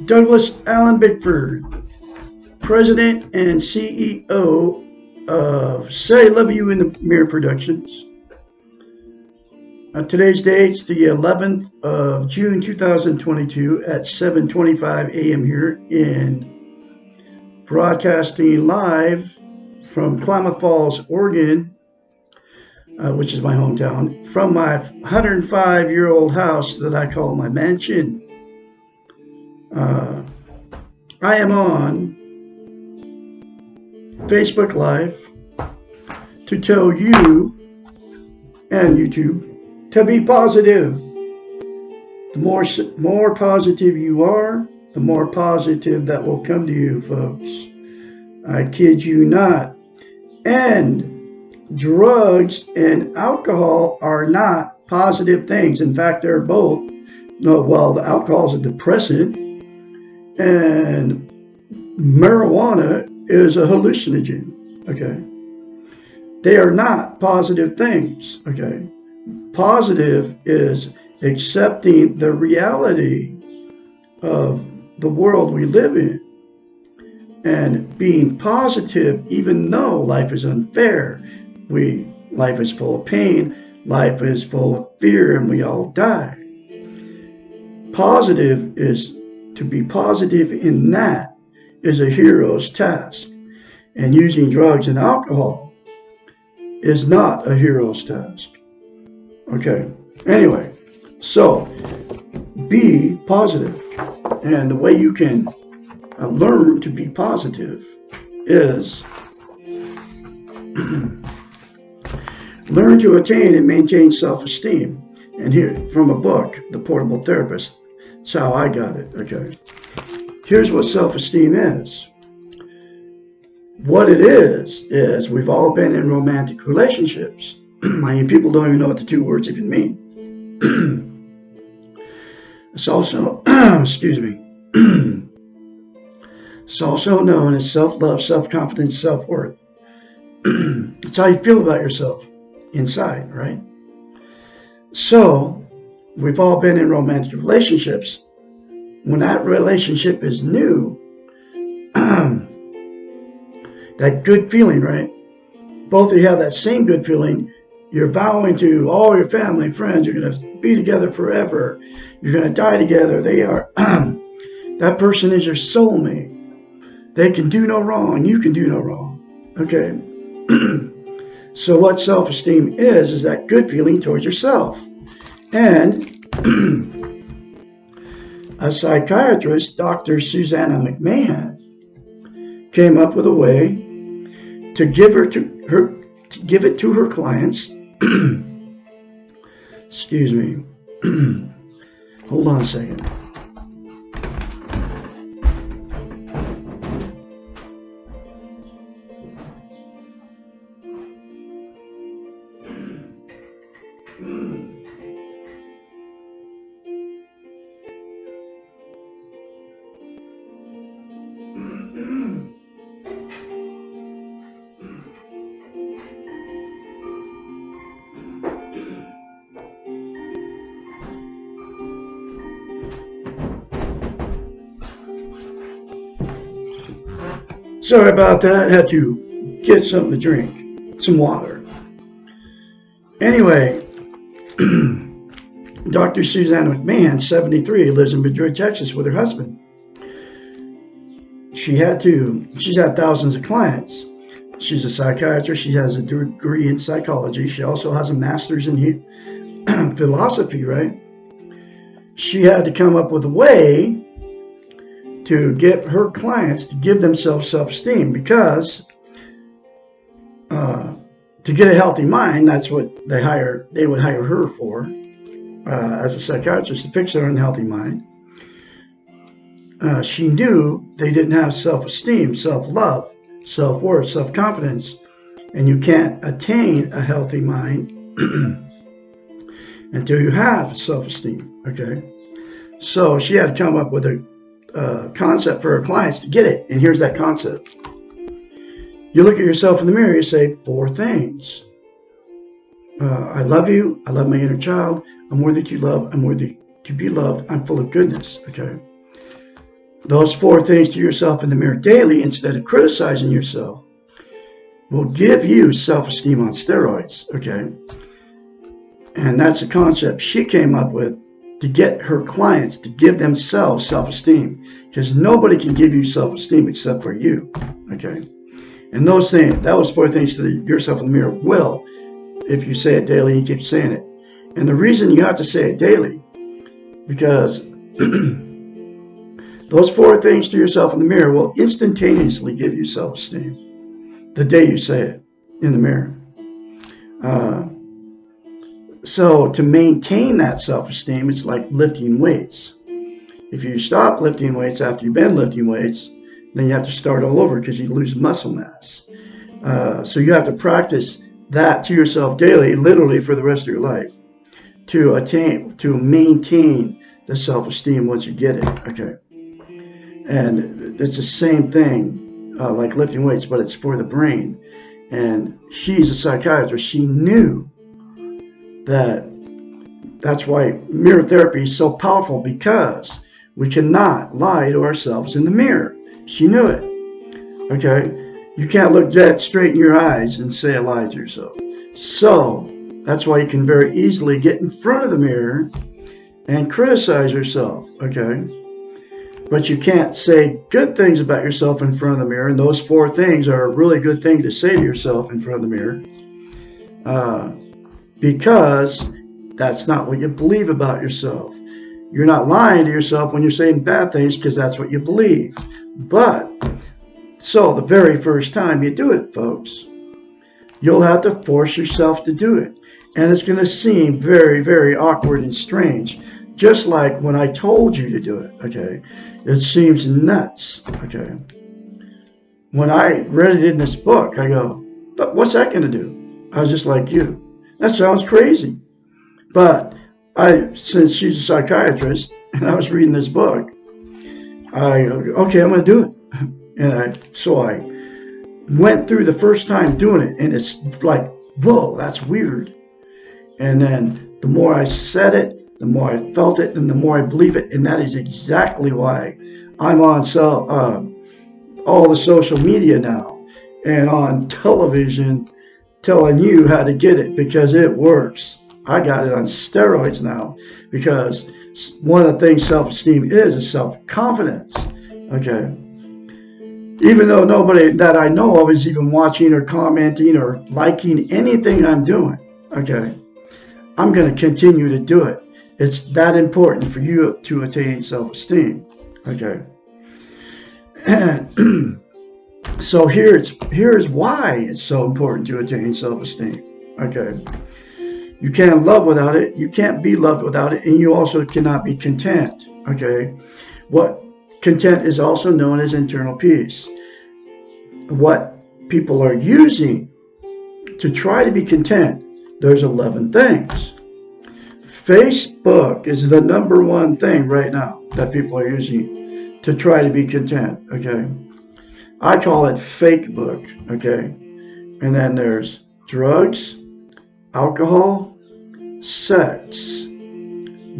Douglas Allen Bickford, President and CEO of Say Love You in the Mirror Productions. Today's date's the 11th of June 2022 at 7:25 a.m. here in broadcasting live from Klamath Falls, Oregon, which is my hometown, from my 105-year-old house that I call my mansion. I am on Facebook Live to tell you and YouTube to be positive. The more positive you are, the more positive that will come to you, folks. I kid you not. And drugs and alcohol are not positive things. In fact, they're both. No, well, the alcohol is a depressant, and marijuana is a hallucinogen. Okay, they are not positive things. Okay, positive is accepting the reality of the world we live in and being positive, even though life is unfair. Life is full of pain, life is full of fear, and we all die. Positive is to be positive in that is a hero's task. And using drugs and alcohol is not a hero's task. Okay. Anyway, so be positive. And the way you can learn to be positive is learn to attain and maintain self-esteem. And here, from a book, The Portable Therapist, that's how I got it. Okay. Here's what self-esteem is. What it is we've all been in romantic relationships. I mean, people don't even know what the two words even mean. It's also, excuse me, it's also known as self-love, self-confidence, self-worth. It's how you feel about yourself inside, right? So, we've all been in romantic relationships. When that relationship is new, that good feeling, right? Both of you have that same good feeling. You're vowing to all your family and friends, you're going to be together forever. You're going to die together. They are, that person is your soulmate. They can do no wrong. You can do no wrong. Okay? So what self-esteem is that good feeling towards yourself. And a psychiatrist, Dr. Susanna McMahon, came up with a way to give it to her clients. Excuse me. Hold on a second. Sorry about that. Had to get something to drink, some water. Anyway, Dr. Susanna McMahon, 73, lives in Madrid, Texas with her husband. She's had thousands of clients. She's a psychiatrist. She has a degree in psychology. She also has a master's in philosophy, right? She had to come up with a way to get her clients to give themselves self-esteem, because to get a healthy mind, that's what they would hire her for, as a psychiatrist, to fix their unhealthy mind. She knew they didn't have self-esteem, self-love, self-worth, self-confidence, and you can't attain a healthy mind until you have self-esteem, okay? So she had to come up with a concept for her clients to get it, and here's that concept. You look at yourself in the mirror, you say 4 things. I love you, I love my inner child, I'm worthy to love, I'm worthy to be loved, I'm full of goodness, okay? Those 4 things to yourself in the mirror daily, instead of criticizing yourself, will give you self-esteem on steroids, okay? And that's a concept she came up with to get her clients to give themselves self-esteem, because nobody can give you self-esteem except for you, okay? And those 4 things to yourself in the mirror will, if you say it daily, you keep saying it. And the reason you have to say it daily, because those 4 things to yourself in the mirror will instantaneously give you self-esteem the day you say it in the mirror. So to maintain that self-esteem, it's like lifting weights. If you stop lifting weights after you've been lifting weights, then you have to start all over because you lose muscle mass. So you have to practice that to yourself daily, literally for the rest of your life, to maintain the self-esteem once you get it, okay? And it's the same thing like lifting weights, but it's for the brain. And she's a psychiatrist. She knew that's why mirror therapy is so powerful, because we cannot lie to ourselves in the mirror. She knew it, okay? You can't look dead straight in your eyes and say a lie to yourself. So that's why you can very easily get in front of the mirror and criticize yourself, okay? But you can't say good things about yourself in front of the mirror, and those 4 things are a really good thing to say to yourself in front of the mirror, because that's not what you believe about yourself. You're not lying to yourself when you're saying bad things, because that's what you believe. But, so the very first time you do it, folks, you'll have to force yourself to do it. And it's going to seem very, very awkward and strange, just like when I told you to do it, okay? It seems nuts, okay? When I read it in this book, I go, what's that going to do? I was just like you. That sounds crazy. But since she's a psychiatrist and I was reading this book, okay, I'm going to do it. And so I went through the first time doing it, and it's like, whoa, that's weird. And then the more I said it, the more I felt it, and the more I believe it. And that is exactly why I'm on all the social media now and on television telling you how to get it, because it works. I got it on steroids now, because one of the things self-esteem is self-confidence, okay? Even though nobody that I know of is even watching or commenting or liking anything I'm doing, okay? I'm going to continue to do it. It's that important for you to attain self-esteem, okay? And so here's why it's so important to attain self-esteem, okay? You can't love without it, you can't be loved without it, and you also cannot be content, okay? What content is also known as internal peace. What people are using to try to be content, there's 11 things. Facebook is the #1 thing right now that people are using to try to be content, okay? I call it fake book, okay? And then there's drugs, alcohol, sex,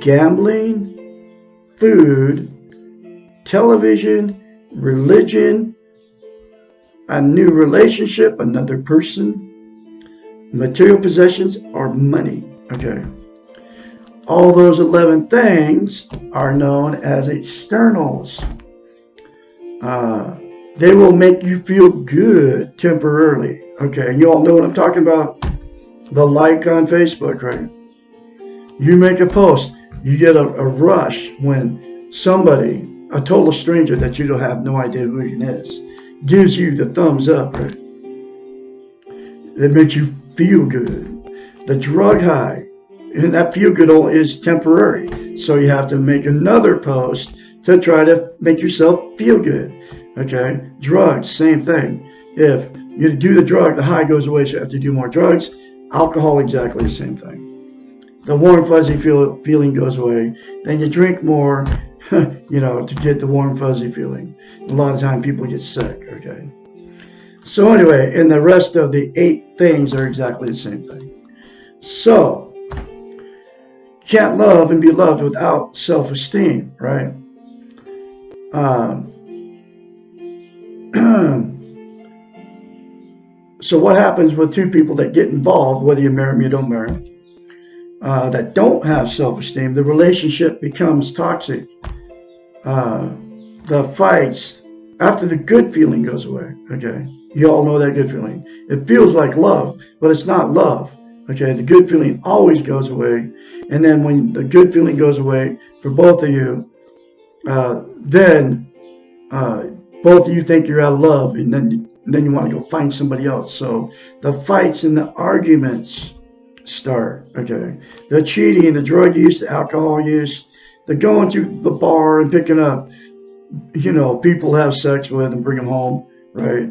gambling, food, television, religion, a new relationship, another person, material possessions, or money, okay? All those 11 things are known as externals. They will make you feel good temporarily. Okay, you all know what I'm talking about. The like on Facebook, right? You make a post, you get a rush when somebody, a total stranger that you don't have no idea who he is, gives you the thumbs up, right? It makes you feel good. The drug high, and that feel good is temporary. So you have to make another post to try to make yourself feel good. Okay, drugs, same thing. If you do the drug, the high goes away, so you have to do more drugs. Alcohol, exactly the same thing. The warm, fuzzy feeling goes away. Then you drink more, to get the warm, fuzzy feeling. A lot of time people get sick, okay? So anyway, and the rest of the 8 things are exactly the same thing. So, can't love and be loved without self-esteem, right? So what happens with 2 people that get involved, whether you marry them or you don't marry them, that don't have self-esteem, the relationship becomes toxic. The fights, after the good feeling goes away, okay? You all know that good feeling. It feels like love, but it's not love, okay? The good feeling always goes away. And then when the good feeling goes away for both of you, then both of you think you're out of love, and then you want to go find somebody else. So the fights and the arguments start, okay? The cheating, the drug use, the alcohol use, the going to the bar and picking up, people have sex with and bring them home, right?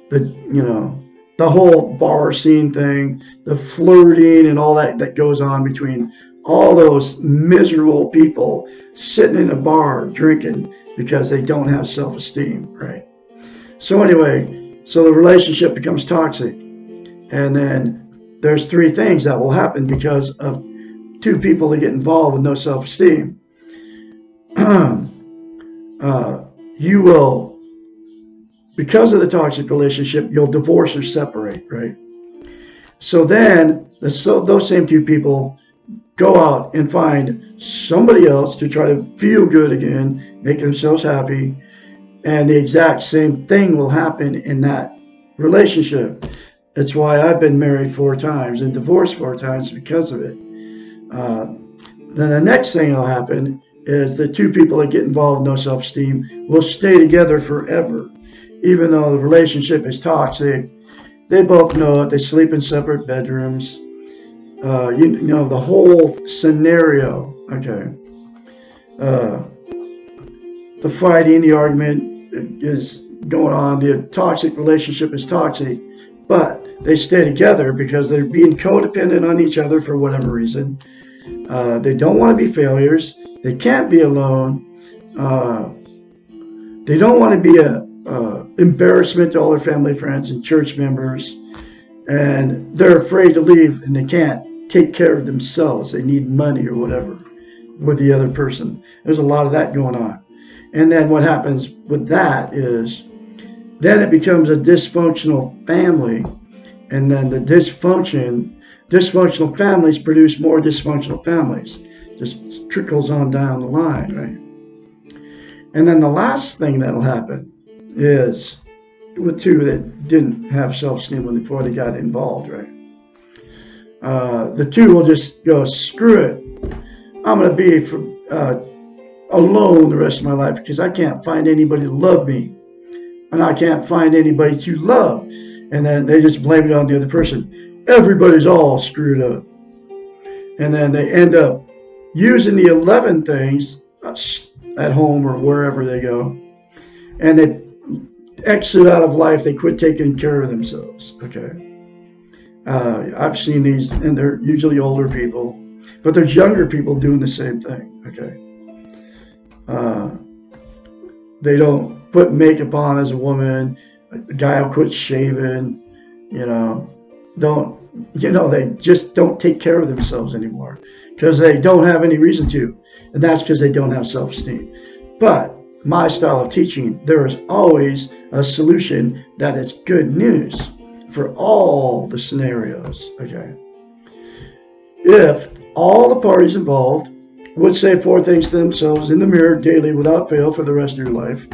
The whole bar scene thing, the flirting and all that goes on between all those miserable people sitting in a bar drinking because they don't have self-esteem, right? So anyway, so the relationship becomes toxic. And then there's 3 things that will happen because of 2 people that get involved with no self-esteem. You will, because of the toxic relationship, you'll divorce or separate, right? So then those same 2 people go out and find somebody else to try to feel good again, make themselves happy, and the exact same thing will happen in that relationship. That's why I've been married 4 times and divorced 4 times because of it. Then the next thing that'll happen is the 2 people that get involved with no self-esteem will stay together forever. Even though the relationship is toxic, they both know it. They sleep in separate bedrooms. The whole scenario, okay. The fighting, the argument is going on. The toxic relationship is toxic, but they stay together because they're being codependent on each other for whatever reason. They don't want to be failures. They can't be alone. They don't want to be an embarrassment to all their family, friends, and church members. And they're afraid to leave, and they can't take care of themselves. They need money or whatever with the other person. There's a lot of that going on. And then what happens with that is then it becomes a dysfunctional family. And then the dysfunctional families produce more dysfunctional families. Just trickles on down the line, right? And then the last thing that'll happen is with 2 that didn't have self-esteem before they got involved, right? The 2 will just go, screw it. I'm going to be alone the rest of my life because I can't find anybody to love me. And I can't find anybody to love. And then they just blame it on the other person. Everybody's all screwed up. And then they end up using the 11 things at home or wherever they go. And they exit out of life. They quit taking care of themselves, okay? I've seen these, and they're usually older people, but there's younger people doing the same thing, okay? They don't put makeup on as a woman. A guy will quit shaving, they just don't take care of themselves anymore because they don't have any reason to, and that's because they don't have self-esteem. But my style of teaching, there is always a solution that is good news for all the scenarios, okay? If all the parties involved would say 4 things to themselves in the mirror daily without fail for the rest of your life,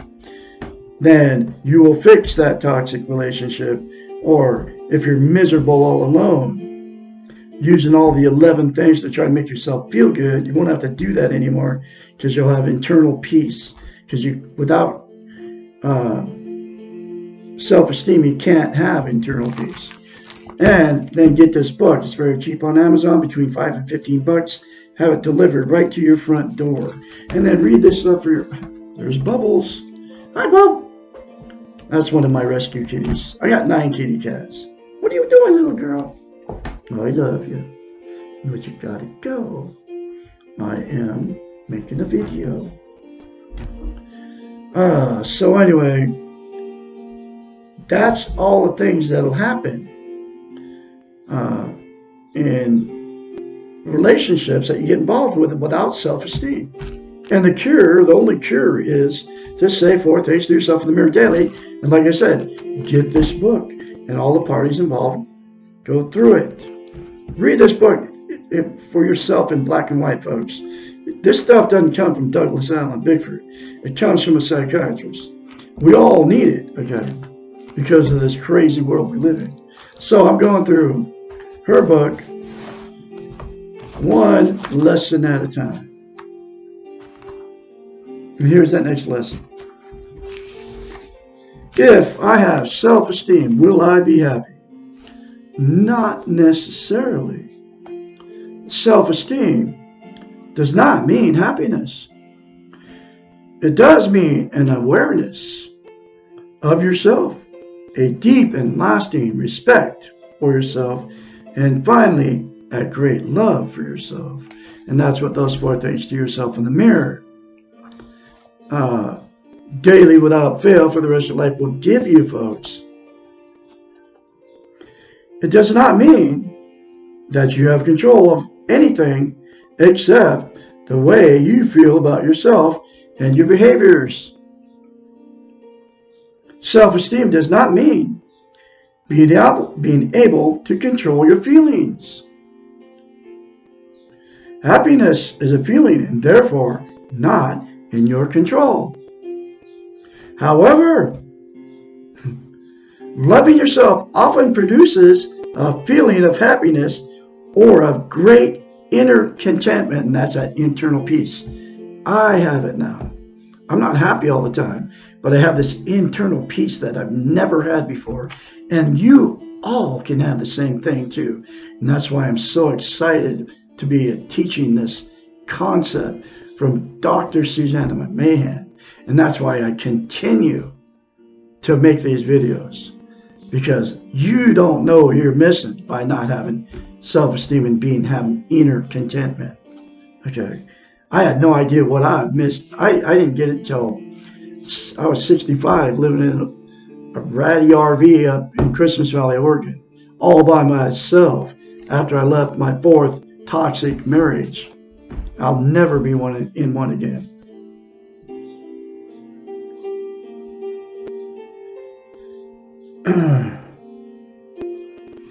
then you will fix that toxic relationship. Or if you're miserable all alone, using all the 11 things to try to make yourself feel good, you won't have to do that anymore, because you'll have internal peace. Because without self-esteem, you can't have internal peace. And then get this book. It's very cheap on Amazon, between $5 and $15. Have it delivered right to your front door. And then read this stuff for your... There's Bubbles. Hi, Bub. That's one of my rescue kitties. I got 9 kitty cats. What are you doing, little girl? I love you. But you gotta go. I am making a video. So anyway, that's all the things that'll happen in relationships that you get involved with without self-esteem. And the only cure is to say 4 things to yourself in the mirror daily. And like I said, get this book and all the parties involved. Go through it. Read this book for yourself in black and white, folks. This stuff doesn't come from Douglas Allen Bickford. It comes from a psychiatrist. We all need it, okay, because of this crazy world we live in. So I'm going through her book, one lesson at a time. And here's that next lesson. If I have self-esteem, will I be happy? Not necessarily. Self-esteem does not mean happiness. It does mean an awareness of yourself, a deep and lasting respect for yourself, and finally, a great love for yourself. And that's what those 4 things to yourself in the mirror daily without fail for the rest of your life will give you, folks. It does not mean that you have control of anything except the way you feel about yourself and your behaviors. Self-esteem does not mean being able to control your feelings. Happiness is a feeling and therefore not in your control. However, loving yourself often produces a feeling of happiness or of great inner contentment, and that's that internal peace. I have it now. I'm not happy all the time, but I have this internal peace that I've never had before. And you all can have the same thing too. And that's why I'm so excited to be teaching this concept from Dr. Susanna McMahon. And that's why I continue to make these videos. Because you don't know what you're missing by not having self-esteem and having inner contentment. Okay. I had no idea what I missed. I didn't get it until I was 65, living in a ratty RV up in Christmas Valley, Oregon, all by myself after I left my 4th toxic marriage. I'll never be in one again.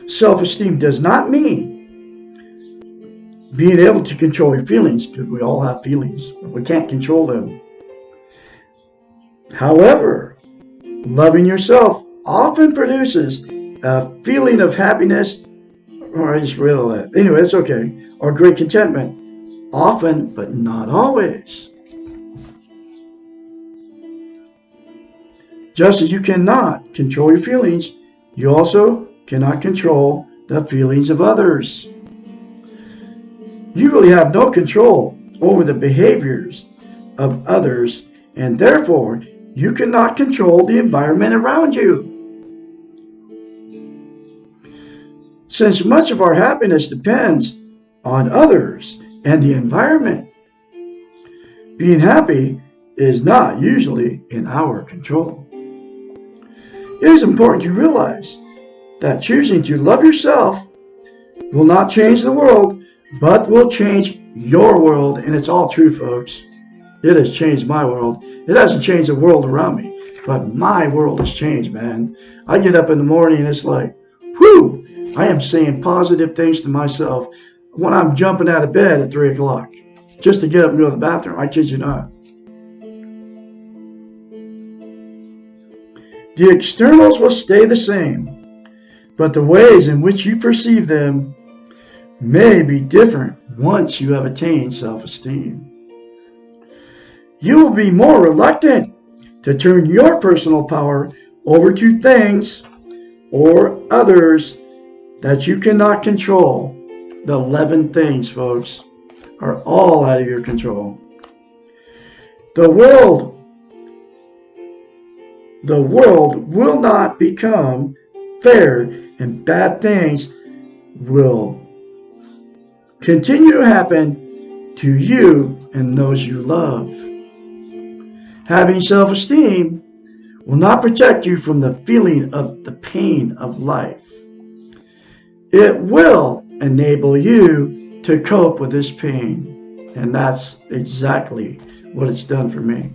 Self-esteem does not mean being able to control your feelings, because we all have feelings, but we can't control them. However, loving yourself often produces a feeling of happiness, or I just read all that. Anyway, it's okay. Or great contentment. Often, but not always. Just as you cannot control your feelings, you also cannot control the feelings of others. You really have no control over the behaviors of others, and therefore you cannot control the environment around you. Since much of our happiness depends on others and the environment, being happy is not usually in our control. It is important to realize that choosing to love yourself will not change the world, but will change your world. And it's all true, folks. It has changed my world. It hasn't changed the world around me, but my world has changed, man. I get up in the morning and it's like, whew, I am saying positive things to myself when I'm jumping out of bed at 3 o'clock just to get up and go to the bathroom. I kid you not. The externals will stay the same, but the ways in which you perceive them may be different once you have attained self-esteem. You will be more reluctant to turn your personal power over to things or others that you cannot control. The 11 things, folks, are all out of your control. The world will not become fair, and bad things will continue to happen to you and those you love. Having self-esteem will not protect you from the feeling of the pain of life. It will enable you to cope with this pain, and that's exactly what it's done for me.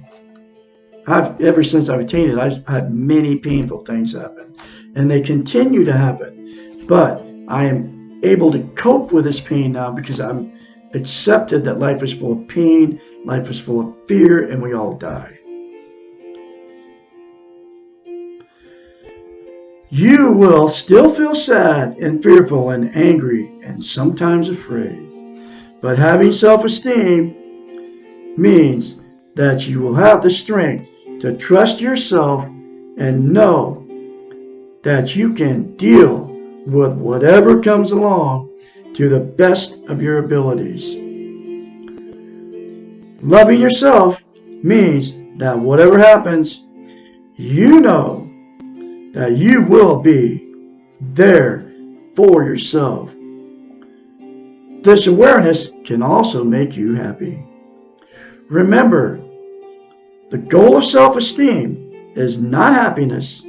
Ever since I've attained it, I've had many painful things happen, and they continue to happen. But I am able to cope with this pain now because I'm accepted that life is full of pain, life is full of fear, and we all die. You will still feel sad and fearful and angry and sometimes afraid. But having self-esteem means that you will have the strength to trust yourself and know that you can deal with whatever comes along to the best of your abilities. Loving yourself means that whatever happens, you know that you will be there for yourself. This awareness can also make you happy. Remember, the goal of self-esteem is not happiness,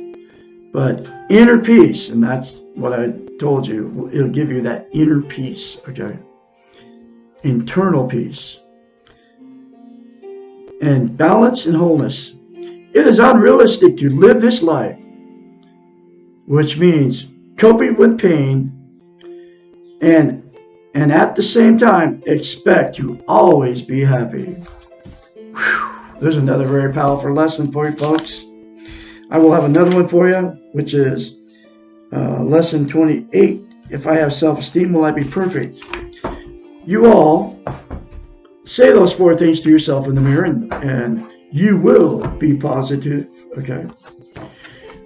but inner peace. And that's what I told you. It'll give you that inner peace, okay? Internal peace. And balance and wholeness. It is unrealistic to live this life, which means coping with pain and at the same time expect to always be happy. Whew. There's another very powerful lesson for you, folks. I will have another one for you, which is lesson 28. If I have self-esteem, will I be perfect? You all say those 4 things to yourself in the mirror, and you will be positive. Okay.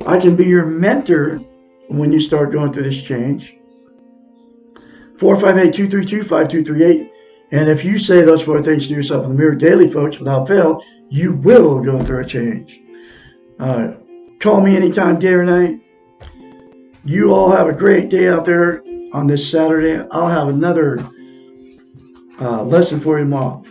I can be your mentor when you start going through this change. 458-232-5238. And if you say those 4 things to yourself in the mirror daily, folks, without fail, you will go through a change. Call me anytime, day or night. You all have a great day out there on this Saturday. I'll have another lesson for you tomorrow.